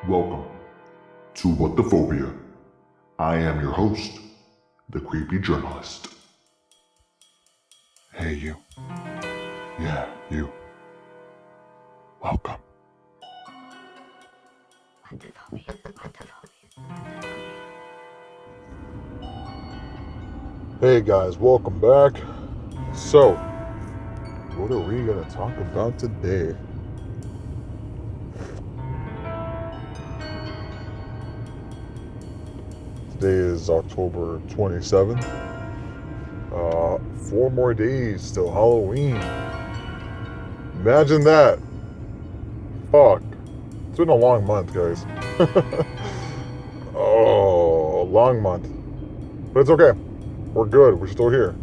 Welcome to What the Phobia. I am your host, the creepy journalist. Hey, you. Yeah, you. Welcome. What the phobia? What the phobia? Hey guys, welcome back. So, what are we going to talk about today? Today is October 27th. 4 more days till Halloween. Imagine that. Fuck. It's been a long month, guys. Oh, a long month. But it's okay. We're good. We're still here.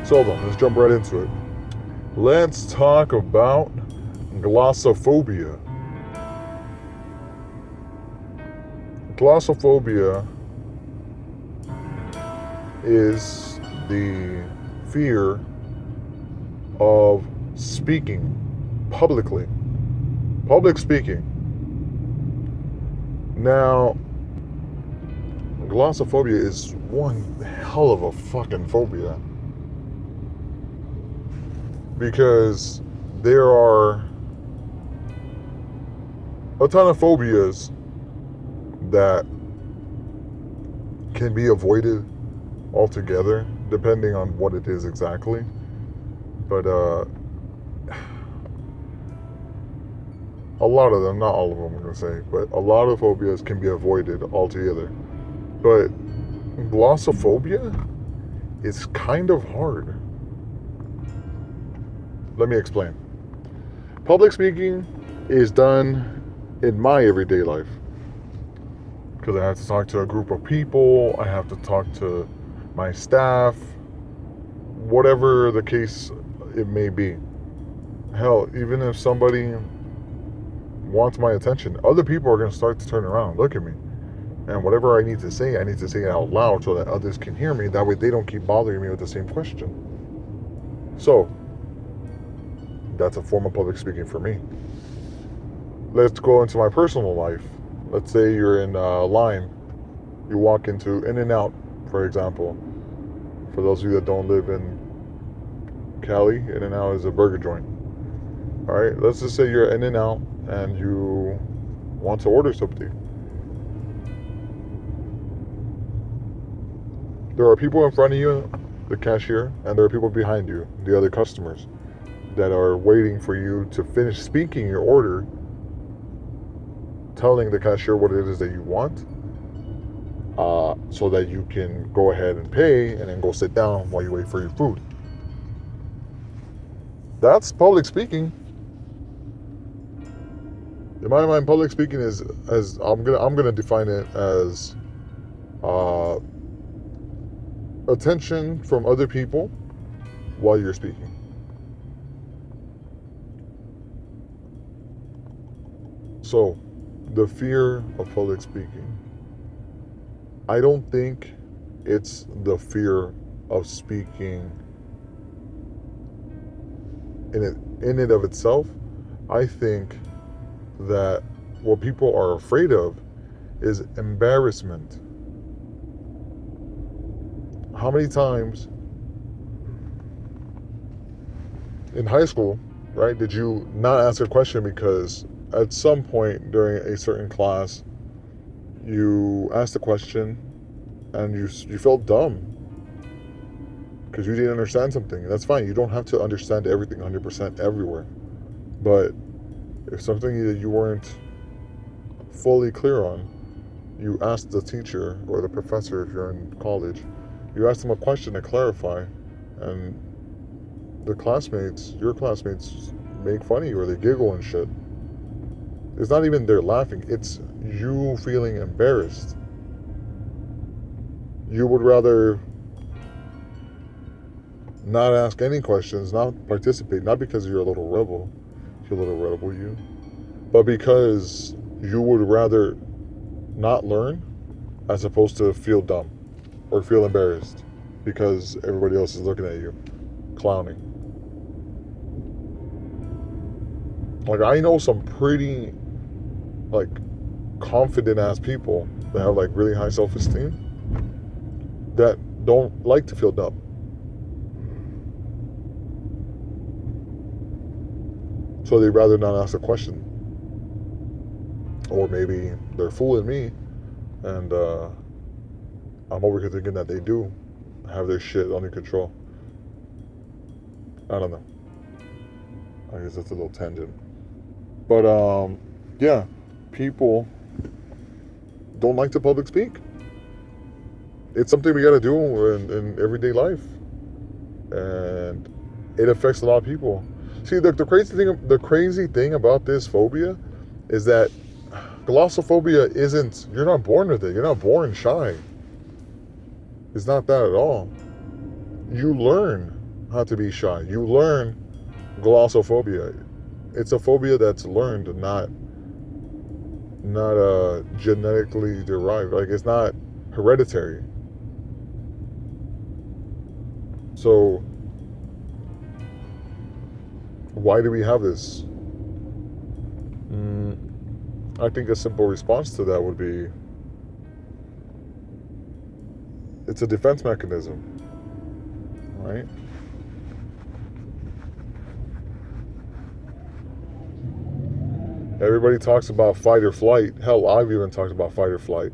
So then, let's jump right into it. Let's talk about glossophobia. Glossophobia is the fear of speaking publicly. Public speaking. Now, glossophobia is one hell of a fucking phobia. Because there are a ton of phobias that can be avoided altogether, depending on what it is exactly. But a lot of them, not all of them I'm going to say, but a lot of phobias can be avoided altogether. But glossophobia is kind of hard. Let me explain. Public speaking is done in my everyday life. Because I have to talk to a group of people, I have to talk to my staff, whatever the case it may be. Hell, even if somebody wants my attention, other people are going to start to turn around, look at me. And whatever I need to say it out loud so that others can hear me. That way they don't keep bothering me with the same question. So, that's a form of public speaking for me. Let's go into my personal life. Let's say you're in a line. You walk into In-N-Out, for example. For those of you that don't live in Cali, In-N-Out is a burger joint. Alright, let's just say you're In-N-Out and you want to order something. There are people in front of you, the cashier, and there are people behind you, the other customers, that are waiting for you to finish speaking your order, telling the cashier what it is that you want, so that you can go ahead and pay and then go sit down while you wait for your food. That's public speaking. In my mind, public speaking is, as I'm gonna define it as attention from other people while you're speaking. So, the fear of public speaking. I don't think it's the fear of speaking in it of itself. I think that what people are afraid of is embarrassment. How many times in high school, right, did you not ask a question because at some point during a certain class you asked a question and you felt dumb because you didn't understand something? That's fine. You don't have to understand everything 100% everywhere. But if something that you weren't fully clear on, you asked the teacher or the professor, if you're in college, you asked them a question to clarify, and your classmates make fun of you or they giggle and shit. It's not even they're laughing, it's you feeling embarrassed. You would rather not ask any questions, not participate, not because you're a little rebel, but because you would rather not learn as opposed to feel dumb or feel embarrassed because everybody else is looking at you, clowning. Like, I know some pretty like confident ass people that have like really high self-esteem that don't like to feel dumb. So they'd rather not ask a question. Or maybe they're fooling me and I'm over here thinking that they do have their shit under control. I don't know. I guess that's a little tangent. But yeah, people don't like to public speak. It's something we gotta do in everyday life. And it affects a lot of people. See, the crazy thing about this phobia is that glossophobia isn't, you're not born with it. You're not born shy. It's not that at all. You learn how to be shy. You learn glossophobia. It's a phobia that's learned, not genetically derived. Like, it's not hereditary. So why do we have this? I think a simple response to that would be it's a defense mechanism, right? Everybody talks about fight or flight. Hell, I've even talked about fight or flight.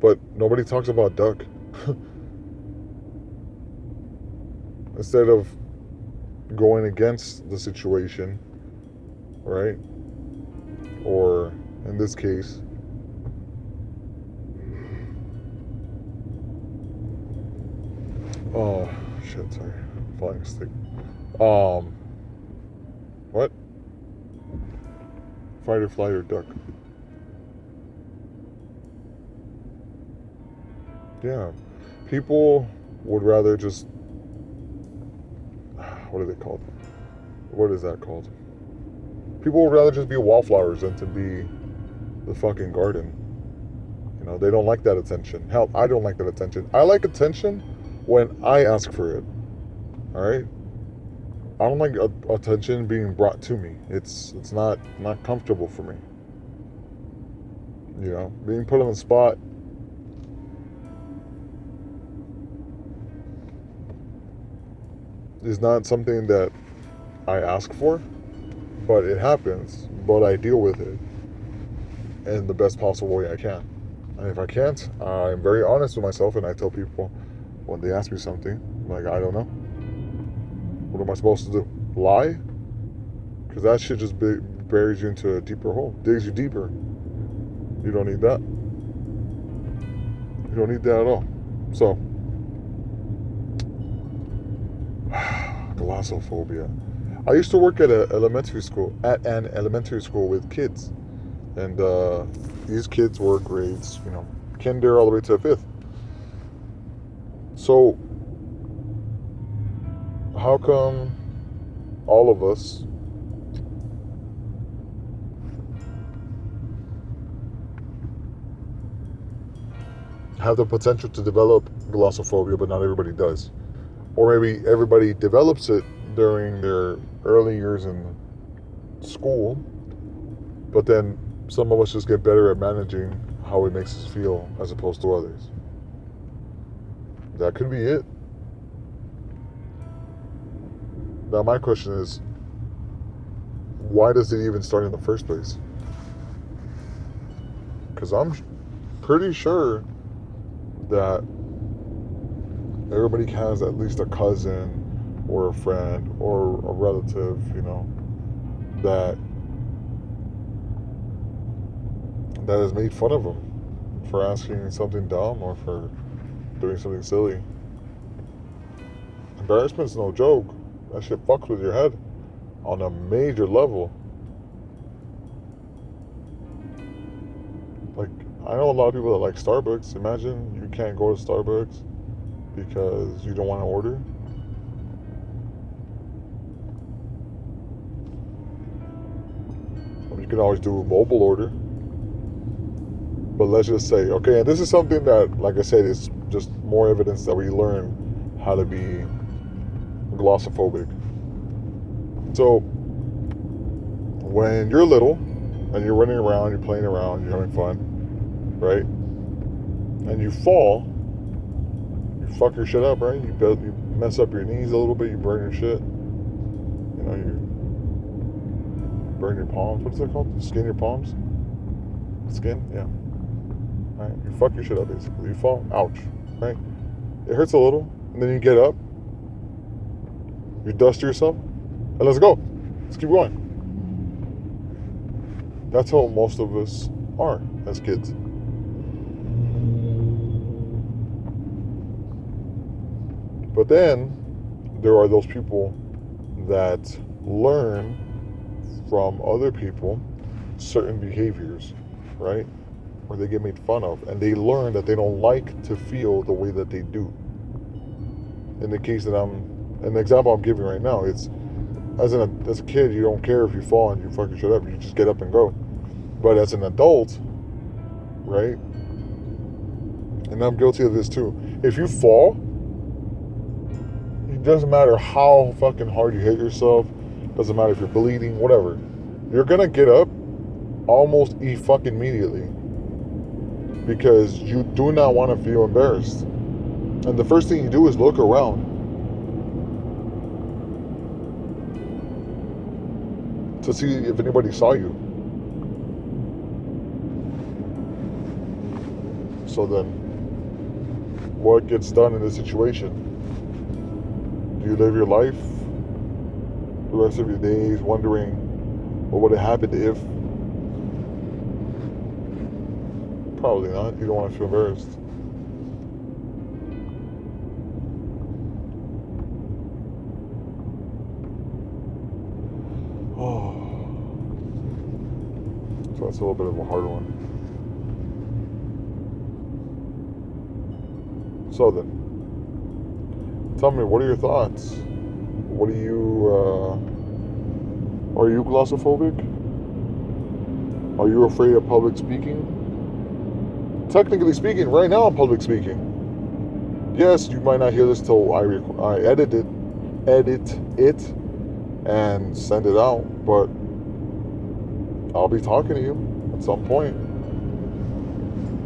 But nobody talks about duck. Instead of going against the situation, right? Or in this case, oh shit, sorry, flying stick. What? Fight or flight or duck? Yeah, people would rather just, what are they called? What is that called? People would rather just be wallflowers than to be the fucking garden. You know, they don't like that attention. Hell, I don't like that attention. I like attention when I ask for it. All right? I don't like attention being brought to me. It's not comfortable for me. You know, being put on the spot. Is not something that I ask for, but it happens. But I deal with it in the best possible way I can. And if I can't, I'm very honest with myself, and I tell people when they ask me something, like, I don't know. What am I supposed to do? Lie? Because that shit just buries you into a deeper hole, digs you deeper. You don't need that. You don't need that at all. So, glossophobia. I used to work at an elementary school with kids, and these kids were grades, you know, kinder all the way to fifth. So, how come all of us have the potential to develop glossophobia, but not everybody does? Or maybe everybody develops it during their early years in school, but then some of us just get better at managing how it makes us feel as opposed to others. That could be it. Now my question is, why does it even start in the first place? Because I'm pretty sure that everybody has at least a cousin or a friend or a relative, you know, that has made fun of them for asking something dumb or for doing something silly. Embarrassment's no joke. That shit fucks with your head on a major level. Like, I know a lot of people that like Starbucks. Imagine you can't go to Starbucks because you don't want to order. You can always do a mobile order. But let's just say, okay, and this is something that, like I said, is just more evidence that we learn how to be glossophobic. So, when you're little and you're running around, you're playing around, you're having fun, right? And you fall, you fuck your shit up, right? You mess up your knees a little bit, you burn your shit. You know, you burn your palms. What is that called? Skin your palms? Skin? Yeah. Right? You fuck your shit up, basically. You fall, ouch, right? It hurts a little, and then you get up, you dust yourself, and let's go. Let's keep going. That's how most of us are as kids. But then there are those people that learn from other people certain behaviors, right? Or they get made fun of, and they learn that they don't like to feel the way that they do. In the case that an example I'm giving right now, it's as a kid, you don't care if you fall and you fucking shit up, you just get up and go. But as an adult, right? And I'm guilty of this too. If you fall, it doesn't matter how fucking hard you hit yourself, doesn't matter if you're bleeding, whatever. You're gonna get up almost fucking immediately because you do not want to feel embarrassed. And the first thing you do is look around to see if anybody saw you. So then, what gets done in this situation? Do you live your life the rest of your days wondering what would have happened if? Probably not. You don't want to feel embarrassed. Oh. So that's a little bit of a hard one. So then, tell me, what are your thoughts? What are you glossophobic? Are you afraid of public speaking? Technically speaking, right now I'm public speaking. Yes, you might not hear this till I edit it and send it out, but I'll be talking to you at some point.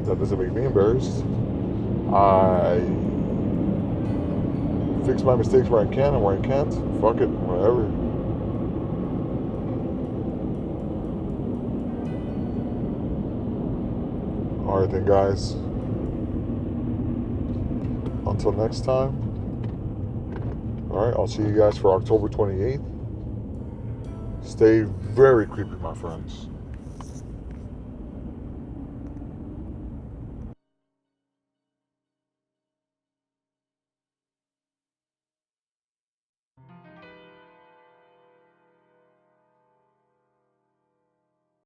That doesn't make me embarrassed. I fix my mistakes where I can and where I can't. Fuck it, whatever. Alright then, guys. Until next time. Alright, I'll see you guys for October 28th. Stay very creepy, my friends.